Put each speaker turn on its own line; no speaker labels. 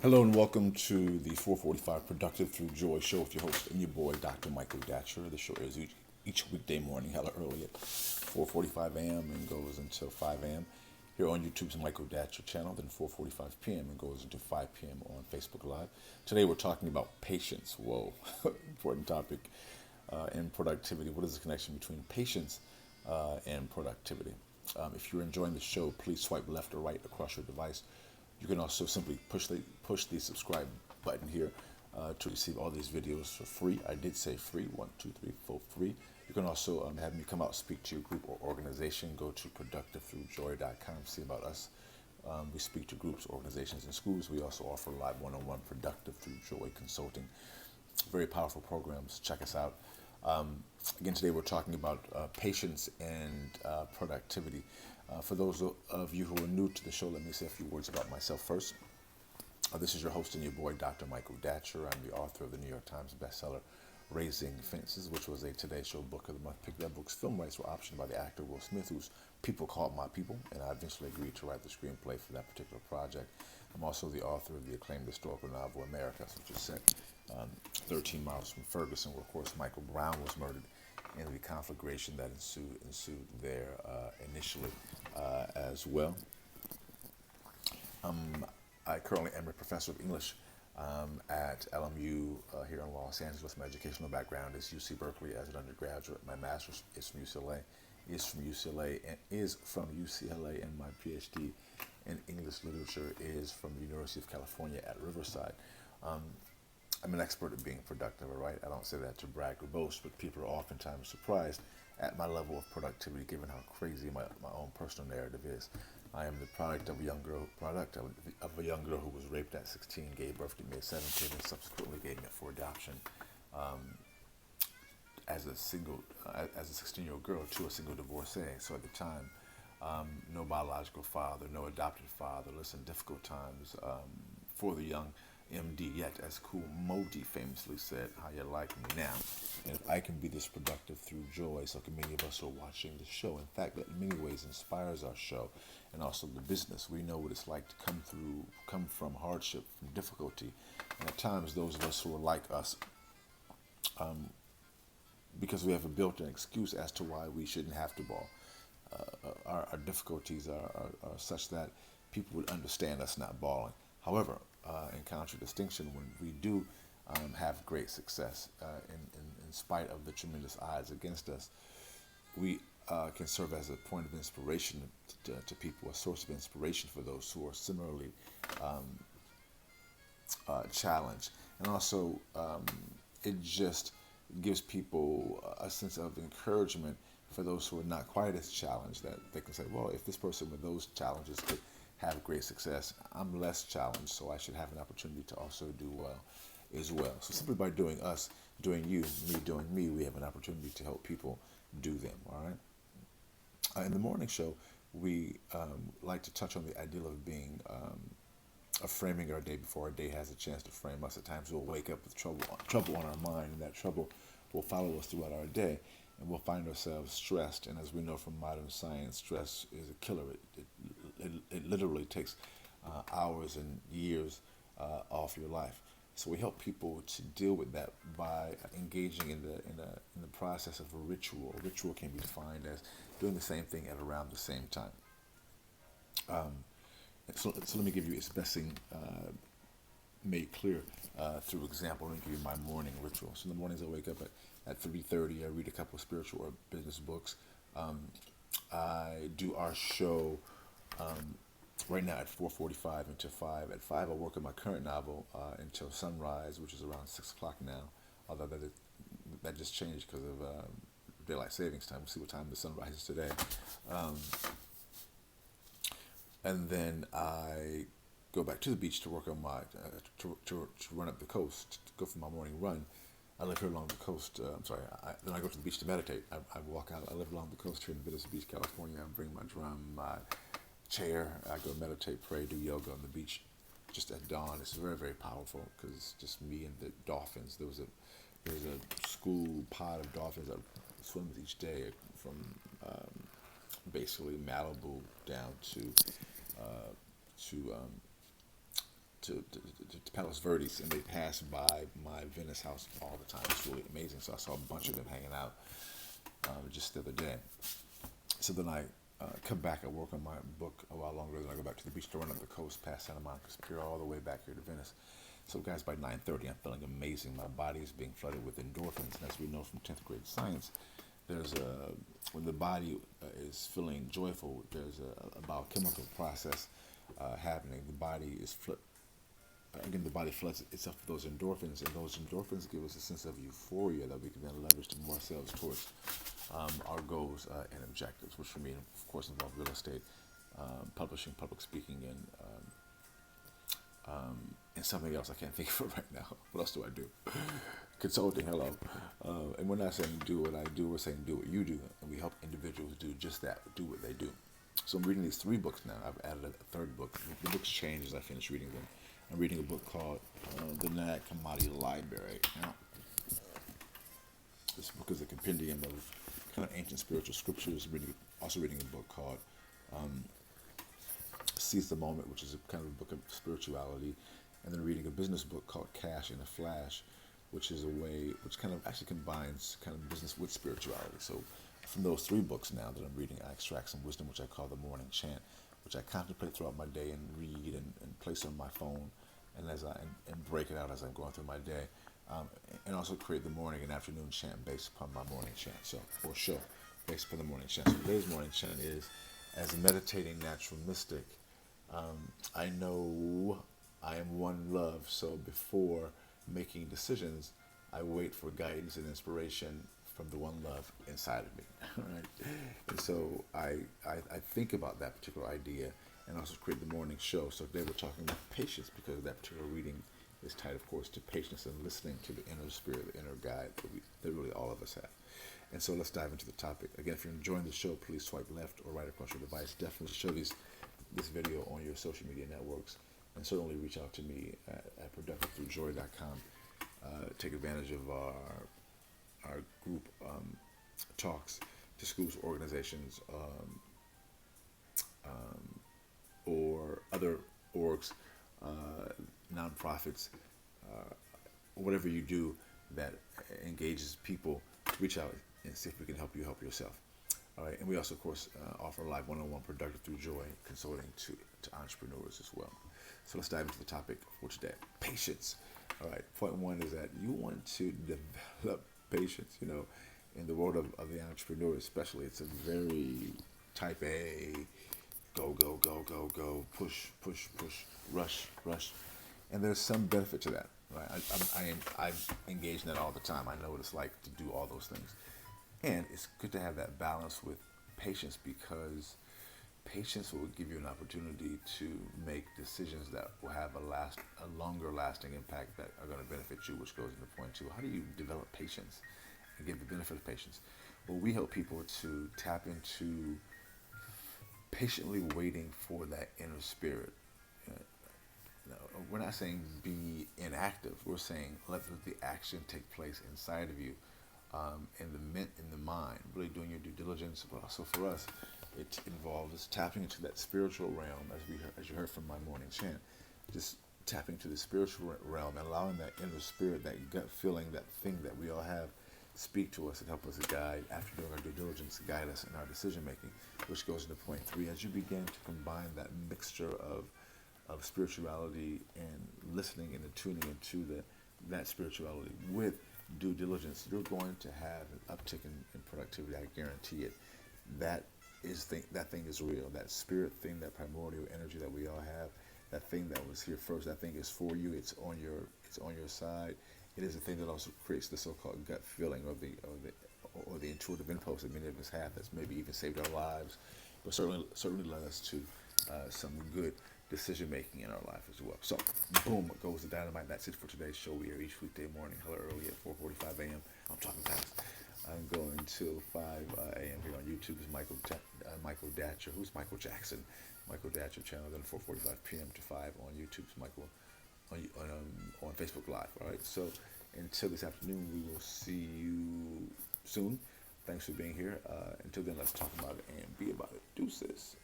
Hello and welcome to the 445 Productive Through Joy show with your host and your boy, Dr. Michael Datcher. The show is each weekday morning, hella early at 4:45 a.m. and goes until 5 a.m. here on YouTube's Michael Datcher channel, then 4:45 p.m. and goes until 5 p.m. on Facebook Live. Today we're talking about patience. Whoa, important topic in productivity. What is the connection between patience and productivity? If you're enjoying the show, please swipe left or right across your device. You can also simply push the subscribe button here to receive all these videos for free. I did say free, 1, 2, 3, 4, free. You can also have me come out speak to your group or organization. Go to productivethroughjoy.com, see about us. We speak to groups, organizations, and schools. We also offer live one-on-one Productive Through Joy consulting. Very powerful programs. Check us out. Again, today we're talking about patience and productivity. For those of you who are new to the show, let me say a few words about myself first. This is your host and your boy, Dr. Michael Datcher. I'm the author of the New York Times bestseller, Raising Fences, which was a Today Show Book of the Month pick. That book's film rights were optioned by the actor Will Smith, whose people called my people, and I eventually agreed to write the screenplay for that particular project. I'm also the author of the acclaimed historical novel, Americas, which is set 13 miles from Ferguson, where, of course, Michael Brown was murdered and the conflagration that ensued there initially as well. I currently am a professor of English at LMU here in Los Angeles. My educational background is UC Berkeley as an undergraduate. My master's is from UCLA, and my PhD in English literature is from the University of California at Riverside. I'm an expert at being productive, all right? I don't say that to brag or boast, but people are oftentimes surprised at my level of productivity given how crazy my own personal narrative is. I am the product of a young girl who was raped at 16, gave birth to me at 17, and subsequently gave me up for adoption as a 16-year-old girl to a single divorcee. So at the time, no biological father, no adopted father. Listen, difficult times for the young MD, yet as Cool Modi famously said, how you like me now. And if I can be this productive through joy, so can many of us who are watching the show. In fact, that in many ways inspires our show and also the business. We know what it's like to come from hardship, from difficulty. And at times, those of us who are like us, because we have a built-in excuse as to why we shouldn't have to ball. Our difficulties are such that people would understand us not balling. However, in contradistinction, when we do have great success, in spite of the tremendous odds against us, we can serve as a point of inspiration to people, a source of inspiration for those who are similarly challenged. And also, it just gives people a sense of encouragement for those who are not quite as challenged, that they can say, well, if this person with those challenges could have great success, I'm less challenged, so I should have an opportunity to also do well as well. So simply by doing us, doing you, me doing me, we have an opportunity to help people do them, all right? In the morning show, we like to touch on the ideal of being of framing our day before our day has a chance to frame us. At times we'll wake up with trouble on our mind, and that trouble will follow us throughout our day, and we'll find ourselves stressed. And as we know from modern science, stress is a killer. It literally takes hours and years off your life. So we help people to deal with that by engaging in the process of a ritual. A ritual can be defined as doing the same thing at around the same time. So let me give you its best thing made clear through example. Let me give you my morning ritual. So in the mornings I wake up at 3:30. I read a couple of spiritual or business books. I do our show right now at 4:45 until 5. At 5, I work on my current novel until sunrise, which is around 6 o'clock now. Although that just changed because of daylight savings time. We'll see what time the sun rises today. And then I go back to the beach to work on my to run up the coast, to go for my morning run. I live here along the coast. Then I go to the beach to meditate. I walk out. I live along the coast here in Venice Beach, California. I bring my drum, my chair. I go meditate, pray, do yoga on the beach just at dawn. It's very, very powerful because it's just me and the dolphins. There's a school pod of dolphins that swim with each day from basically Malibu down to Palos Verdes, and they pass by my Venice house all the time. It's really amazing. So I saw a bunch of them hanging out just the other day. So then I come back, I work on my book a while longer, then I go back to the beach to run up the coast past Santa Monica Superior all the way back here to Venice. So guys, by 9:30, I'm feeling amazing. My body is being flooded with endorphins, and as we know from 10th grade science, there's when the body is feeling joyful, there's a biochemical process happening. The body is again, the body floods itself with those endorphins, and those endorphins give us a sense of euphoria that we can then leverage to move ourselves towards our goals and objectives, which for me, of course, involve real estate, publishing, public speaking, and something else I can't think of it right now. What else do I do? Consulting, hello. And we're not saying do what I do, we're saying do what you do, and we help individuals do just that, do what they do. So I'm reading these 3 books now. I've added a 3rd book. The books change as I finish reading them. I'm reading a book called The Nag Hammadi Library. Now, this book is a compendium of kind of ancient spiritual scriptures. Also reading a book called Seize the Moment, which is a kind of a book of spirituality, and then reading a business book called Cash in a Flash, which is which kind of actually combines kind of business with spirituality. So from those 3 books now that I'm reading, I extract some wisdom, which I call the morning chant, which I contemplate throughout my day and read and place on my phone, and break it out as I'm going through my day, and also create the morning and afternoon chant based upon my morning chant, or show based upon the morning chant. So today's morning chant is, as a meditating natural mystic, I know I am one love, so before making decisions, I wait for guidance and inspiration from the one love inside of me. Right? And so I think about that particular idea and also create the morning show. So today we're talking about patience, because that particular reading is tied, of course, to patience and listening to the inner spirit, the inner guide that really all of us have. And so let's dive into the topic. Again, if you're enjoying the show, please swipe left or right across your device. Definitely share this video on your social media networks, and certainly reach out to me at productivethroughjoy.com. Take advantage of our group talks to schools, organizations, or other orgs, nonprofits, whatever you do that engages people. Reach out and see if we can help you help yourself. All right, and we also, of course, offer live one-on-one Productive Through Joy consulting to entrepreneurs as well. So let's dive into the topic for today: patience. All right, point 1 is that you want to develop patience. You know, in the world of the entrepreneur, especially, it's a very type A, go, go, go, go, go, push, push, push, rush, rush, and there's some benefit to that. Right, I'm engaged in that all the time. I know what it's like to do all those things. And it's good to have that balance with patience, because patience will give you an opportunity to make decisions that will have a longer lasting impact that are going to benefit you, which goes into point 2. How do you develop patience and get the benefit of patience? Well, we help people to tap into patiently waiting for that inner spirit. No, we're not saying be inactive. We're saying let the action take place inside of you, in the mind, really doing your due diligence. But also for us, it involves tapping into that spiritual realm, as you heard from my morning chant. Just tapping into the spiritual realm and allowing that inner spirit, that gut feeling, that thing that we all have, speak to us and help us to guide, after doing our due diligence, guide us in our decision making, which goes into point 3. As you begin to combine that mixture of spirituality and listening and tuning into that spirituality with due diligence, you're going to have an uptick in productivity. I guarantee it. That thing is real. That spirit thing, that primordial energy that we all have, that thing that was here first, that thing is for you. It's on your side. It is a thing that also creates the so-called gut feeling, or the intuitive impulse that many of us have, that's maybe even saved our lives, but certainly led us to some good decision making in our life as well. So, boom, goes the dynamite. That's it for today's show. We are each weekday morning, hella early at 4:45 a.m. I'm talking fast. I'm going until 5 a.m. here on YouTube. Is Michael Datcher. Who's Michael Jackson? Michael Datcher channel. Then 4:45 p.m. to 5 on YouTube's Michael on Facebook Live. All right. So until this afternoon, we will see you soon. Thanks for being here. Until then, let's talk about it and be about it. Deuces.